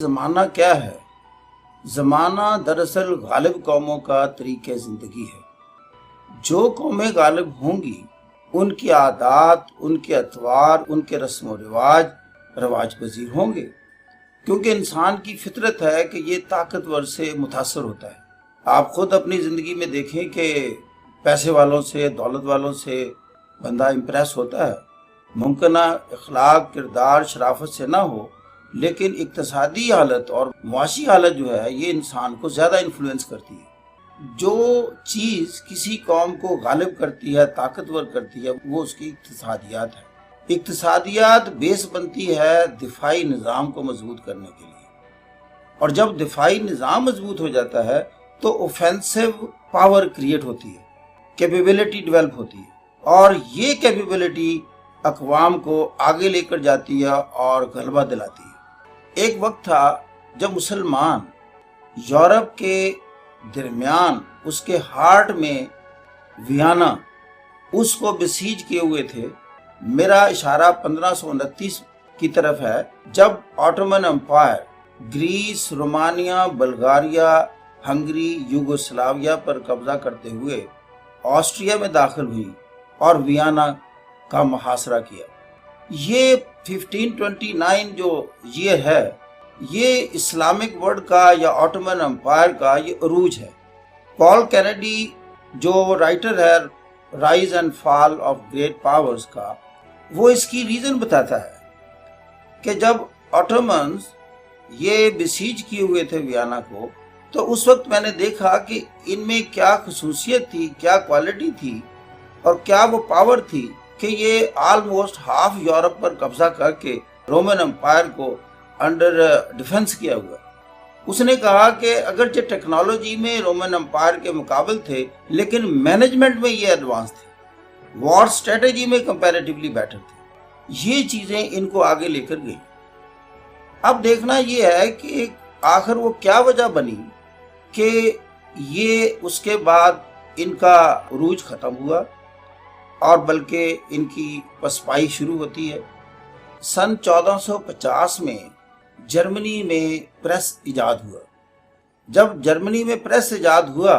زمانہ کیا ہے؟ زمانہ دراصل غالب قوموں کا طریقہ زندگی ہے۔ جو قومیں غالب ہوں گی ان کی عادات، ان کے اطوار، ان کے رسم و رواج پذیر ہوں گے، کیونکہ انسان کی فطرت ہے کہ یہ طاقتور سے متاثر ہوتا ہے۔ آپ خود اپنی زندگی میں دیکھیں کہ پیسے والوں سے، دولت والوں سے بندہ امپریس ہوتا ہے۔ ممکنہ اخلاق، کردار، شرافت سے نہ ہو، لیکن اقتصادی حالت اور معاشی حالت جو ہے یہ انسان کو زیادہ انفلوئنس کرتی ہے۔ جو چیز کسی قوم کو غالب کرتی ہے، طاقتور کرتی ہے، وہ اس کی اقتصادیات ہے۔ اقتصادیات بیس بنتی ہے دفاعی نظام کو مضبوط کرنے کے لیے، اور جب دفاعی نظام مضبوط ہو جاتا ہے تو اوفینسو پاور کریٹ ہوتی ہے، کیپیبلٹی ڈیولپ ہوتی ہے، اور یہ کیپیبلٹی اقوام کو آگے لے کر جاتی ہے اور غلبہ دلاتی ہے۔ ایک وقت تھا جب مسلمان یورپ کے درمیان، اس کے ہارٹ میں ویانا، اس کو بسیج کیے ہوئے تھے۔ میرا اشارہ 1529 کی طرف ہے، جب آٹومن امپائر گریس، رومانیہ، بلغاریہ، ہنگری، یوگوسلاویہ پر قبضہ کرتے ہوئے آسٹریا میں داخل ہوئی اور ویانا کا محاصرہ کیا۔ یہ 1529 جو ایئر ہے، یہ اسلامک ورلڈ کا یا آٹومن امپائر کا یہ عروج ہے۔ پال کینیڈی جو رائٹر ہے rise and fall of great powers کا، وہ اس کی ریزن بتاتا ہے کہ جب آٹومنز یہ بسیج کیے ہوئے تھے ویانا کو، تو اس وقت میں نے دیکھا کہ ان میں کیا خصوصیت تھی، کیا کوالٹی تھی، اور کیا وہ پاور تھی کہ یہ آلموسٹ ہاف یورپ پر قبضہ کر کے رومن امپائر کو انڈر ڈیفنس کیا ہوا۔ اس نے کہا کہ اگرچہ ٹیکنالوجی میں رومن امپائر کے مقابل تھے، لیکن مینجمنٹ میں یہ ایڈوانس تھے، وار سٹریٹجی میں کمپیریٹیولی بیٹر تھے۔ یہ چیزیں ان کو آگے لے کر گئی۔ اب دیکھنا یہ ہے کہ آخر وہ کیا وجہ بنی کہ یہ اس کے بعد ان کا عروج ختم ہوا اور بلکہ ان کی پسپائی شروع ہوتی ہے۔ سن 1450 میں جرمنی میں پریس ایجاد ہوا۔ جب جرمنی میں پریس ایجاد ہوا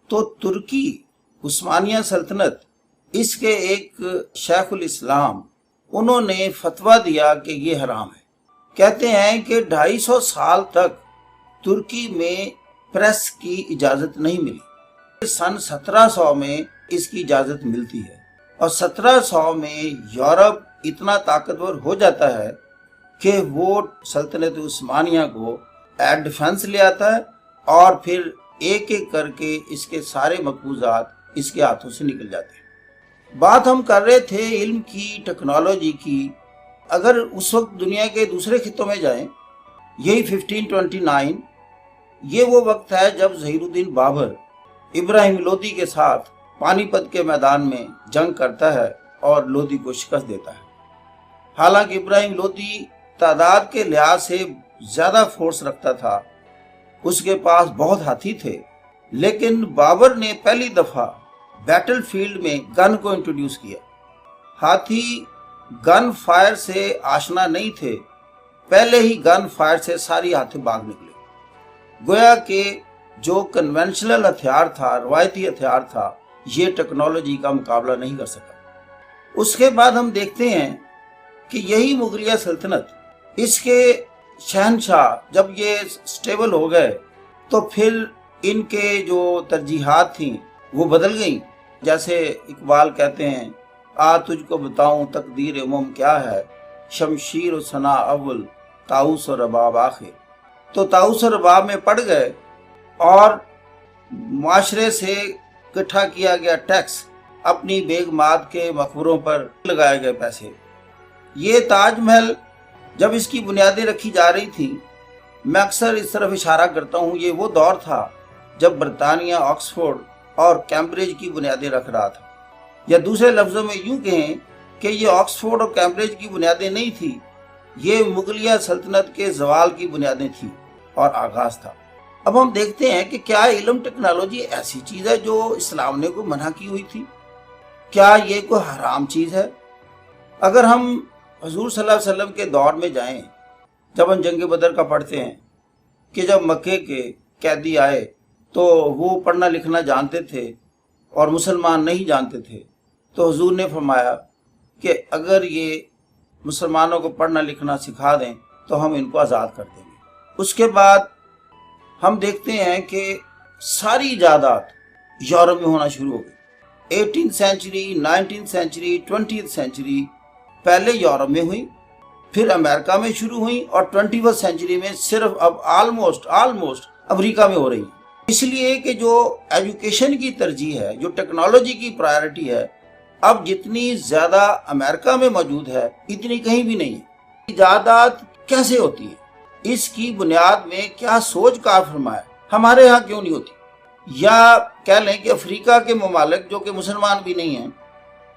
تو ترکی عثمانیہ سلطنت، اس کے ایک شیخ الاسلام، انہوں نے فتویٰ دیا کہ یہ حرام ہے۔ کہتے ہیں کہ 250 سال تک ترکی میں پریس کی اجازت نہیں ملی۔ سن 1700 میں اس کی اجازت ملتی ہے، اور 1700 میں یورپ اتنا طاقتور ہو جاتا ہے کہ وہ سلطنت عثمانیہ کو ایٹ ڈیفنس لے آتا ہے، اور پھر ایک ایک کر کے اس کے سارے مقبوضات اس کے ہاتھوں سے نکل جاتے ہیں۔ بات ہم کر رہے تھے علم کی، ٹیکنالوجی کی۔ اگر اس وقت دنیا کے دوسرے خطوں میں جائیں، یہی 1529، یہ وہ وقت ہے جب ظہیر الدین بابر ابراہیم لودھی کے ساتھ پانی پت کے میدان میں جنگ کرتا ہے اور لودھی کو شکست دیتا ہے۔ حالانکہ ابراہیم لودھی تعداد کے لحاظ سے زیادہ فورس رکھتا تھا، اس کے پاس بہت ہاتھی تھے، لیکن بابر نے پہلی دفعہ بیٹل فیلڈ میں گن کو انٹروڈیوس کیا۔ ہاتھی گن فائر سے آشنا نہیں تھے، پہلے ہی گن فائر سے ساری ہاتھی بھاگ نکلے۔ گویا کہ جو کنونشنل ہتھیار تھا، روایتی ہتھیار تھا، یہ ٹیکنالوجی کا مقابلہ نہیں کر سکا۔ اس کے بعد ہم دیکھتے ہیں کہ یہی مغلیہ سلطنت، اس کے شہنشاہ جب یہ سٹیبل ہو گئے تو پھر ان کے جو ترجیحات تھیں وہ بدل گئیں۔ جیسے اقبال کہتے ہیں، آ تجھ کو بتاؤں تقدیر امم کیا ہے، شمشیر و ثنا اول طاؤس و رباب آخر۔ تو طاؤس و رباب میں پڑ گئے، اور معاشرے سے اکٹھا کیا گیا ٹیکس، اپنی بیگمات کے مقبروں پر لگائے گئے پیسے۔ یہ تاج محل جب اس کی بنیادیں رکھی جا رہی تھیں، میں اکثر اس طرف اشارہ کرتا ہوں، یہ وہ دور تھا جب برطانیہ آکسفورڈ اور کیمبرج کی بنیادیں رکھ رہا تھا، یا دوسرے لفظوں میں یوں کہیں کہ یہ آکسفورڈ اور کیمبرج کی بنیادیں نہیں تھیں، یہ مغلیہ سلطنت کے زوال کی بنیادیں تھیں اور آغاز تھا۔ اب ہم دیکھتے ہیں کہ کیا علم ٹیکنالوجی ایسی چیز ہے جو اسلام نے کو منع کی ہوئی تھی؟ کیا یہ کوئی حرام چیز ہے؟ اگر ہم حضور صلی اللہ علیہ وسلم کے دور میں جائیں، جب ہم جنگ بدر کا پڑھتے ہیں کہ जब मक्के के कैदी आए तो वो पढ़ना लिखना जानते थे और मुसलमान नहीं जानते थे, तो हुजूर ने फरमाया कि अगर ये मुसलमानों को पढ़ना लिखना सिखा दें तो हम इनको आज़ाद कर देंगे। उसके बाद हम देखते हैं कि सारी इजादात यूरोप में होना शुरू हो गई। 18th century, 19th century, 20th century पहले यूरोप में हुई, फिर अमेरिका में शुरू हुई और 21st सेंचुरी में सिर्फ अब ऑलमोस्ट अमेरिका में हो रही है। इसलिए कि जो एजुकेशन की तरजीह है, जो टेक्नोलॉजी की प्रायोरिटी है, अब जितनी ज़्यादा अमेरिका में मौजूद है इतनी कहीं भी नहीं है। इजादात कैसे होती है, इसकी बुनियाद में क्या सोच कार फरमाया, हमारे यहाँ क्यों नहीं होती? या कह लें कि अफ्रीका के ममालिक जो कि मुसलमान भी नहीं हैं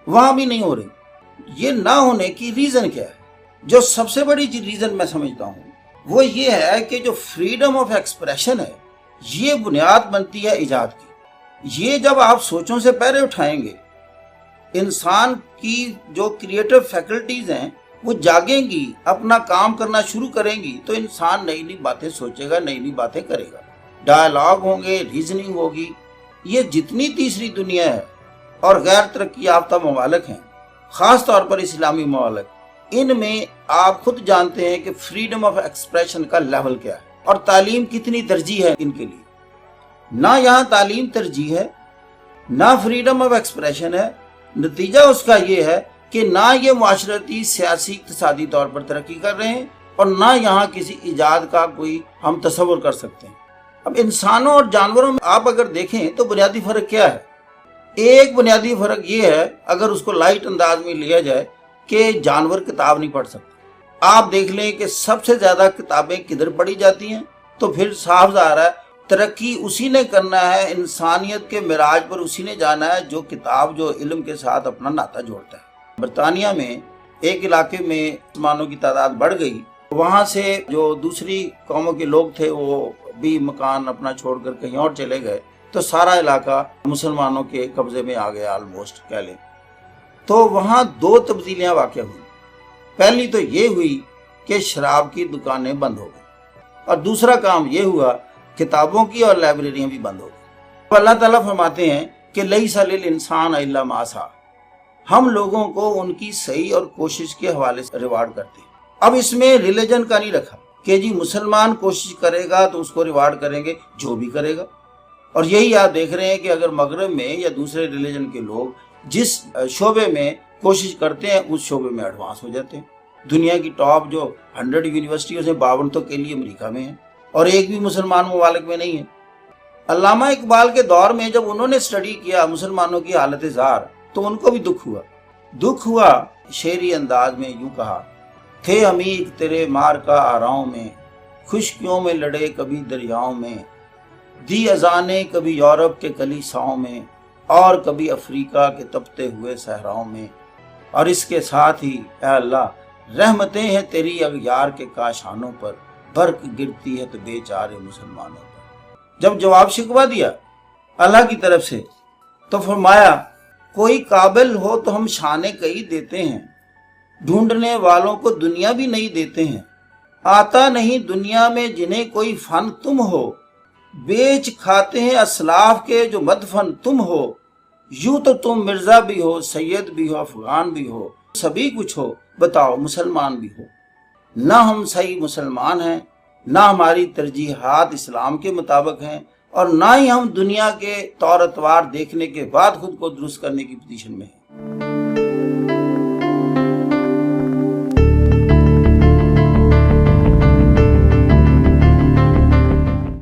वहाँ भी नहीं हो रही। ये ना होने की रीज़न क्या है? जो सबसे बड़ी रीज़न मैं समझता हूँ वो ये है कि जो फ्रीडम ऑफ एक्सप्रेशन है ये बुनियाद बनती है इजाद की। ये जब आप सोचों से पहले उठाएंगे, इंसान की जो क्रिएटिव फैकल्टीज़ हैं वो जागेंगी, अपना काम करना शुरू करेंगी, तो इंसान नई नई बातें सोचेगा, नई नई बातें करेगा, डायलॉग होंगे, रीजनिंग होगी। ये जितनी तीसरी दुनिया है और गैर तरक्की याफ्ता ममालिक हैं, ख़ास तौर पर इस्लामी ममालिक, इनमें आप खुद जानते हैं कि फ्रीडम ऑफ एक्सप्रेशन का लेवल क्या है और तालीम कितनी तरजीह है इनके लिए। ना यहाँ तालीम तरजीह है, ना फ्रीडम ऑफ एक्सप्रेशन है। नतीजा उसका ये है कि ना ये माशरती, सियासी, इक़्तिसादी तौर पर तरक्की कर रहे हैं और ना यहाँ किसी इजाद का कोई हम तसव्वुर कर सकते हैं। अब इंसानों और जानवरों में आप अगर देखें तो बुनियादी फ़र्क क्या है? एक बुनियादी फ़र्क ये है, अगर उसको लाइट अंदाज में लिया जाए, कि जानवर किताब नहीं पढ़ सकते। आप देख लें कि सबसे ज़्यादा किताबें किधर पढ़ी जाती हैं, तो फिर साफ ज़ाहिर है तरक्की उसी ने करना है, इंसानियत के मिराज पर उसी ने जाना है जो किताब, जो इल्म के साथ अपना नाता जोड़ता है। बरतानिया में एक इलाके में मुसलमानों की तादाद बढ़ गई, वहाँ से जो दूसरी कौमों के लोग थे वो भी मकान अपना छोड़कर कहीं और चले गए, तो सारा इलाका मुसलमानों के कब्ज़े में आ गया ऑलमोस्ट कह लें। तो वहाँ दो तब्दीलियाँ वाक़या हुई। पहली तो ये हुई कि शराब की दुकानें बंद हो गई और दूसरा काम ये हुआ किताबों की और लाइब्रेरियाँ भी बंद हो गई। अल्लाह ताला फरमाते हैं कि लैसा लिल इंसान इल्ला मा सा, हम लोगों को उनकी सही और कोशिश के हवाले से रिवार्ड करते हैं। अब इसमें रिलीजन का नहीं रखा कि जी मुसलमान कोशिश करेगा तो उसको रिवार्ड करेंगे, जो भी करेगा। और यही आप देख रहे हैं कि अगर मगरब में या दूसरे रिलीजन के लोग जिस शोबे में कोशिश करते हैं उस शोबे में एडवांस हो जाते हैं। दुनिया की टॉप जो 100 यूनिवर्सिटियों से 52 तो के लिए अमेरिका में है और एक भी मुसलमान ममालिक में नहीं है। अल्लामा इकबाल के दौर में जब उन्होंने स्टडी किया मुसलमानों की हालत ज़ार, तो उनको भी दुख हुआ। शेरी अंदाज में यूँ कहा, थे अमीर तेरे मार का आराओं में, खुशकियों में लड़े कभी दरियाओं में, दी अजाने कभी यूरोप के कलीसाओं में और कभी अफ्रीका के तपते हुए सहराओं में। और इसके साथ ही ऐ अल्लाह रहमतें हैं तेरी अगयार के काशानों पर, बर्क गिरती है तो बेचारे मुसलमानों पर। जब जवाब शिकवा दिया अल्लाह की तरफ से तो फरमाया, कोई काबिल हो तो हम शाने कई देते हैं, ढूंढने वालों को दुनिया भी नहीं देते हैं। आता नहीं दुनिया में जिन्हें कोई फन तुम हो, बेच खाते हैं असलाफ के जो मदफन तुम हो। यूं तो तुम मिर्जा भी हो, सैयद भी हो, अफगान भी हो, सभी कुछ हो, बताओ मुसलमान भी हो। ना हम सही मुसलमान हैं, ना हमारी तरजीहात इस्लाम के मुताबिक हैं और ना ही हम दुनिया के तौर अतवार देखने के बाद खुद को दुरुस्त करने की पोजीशन में हैं।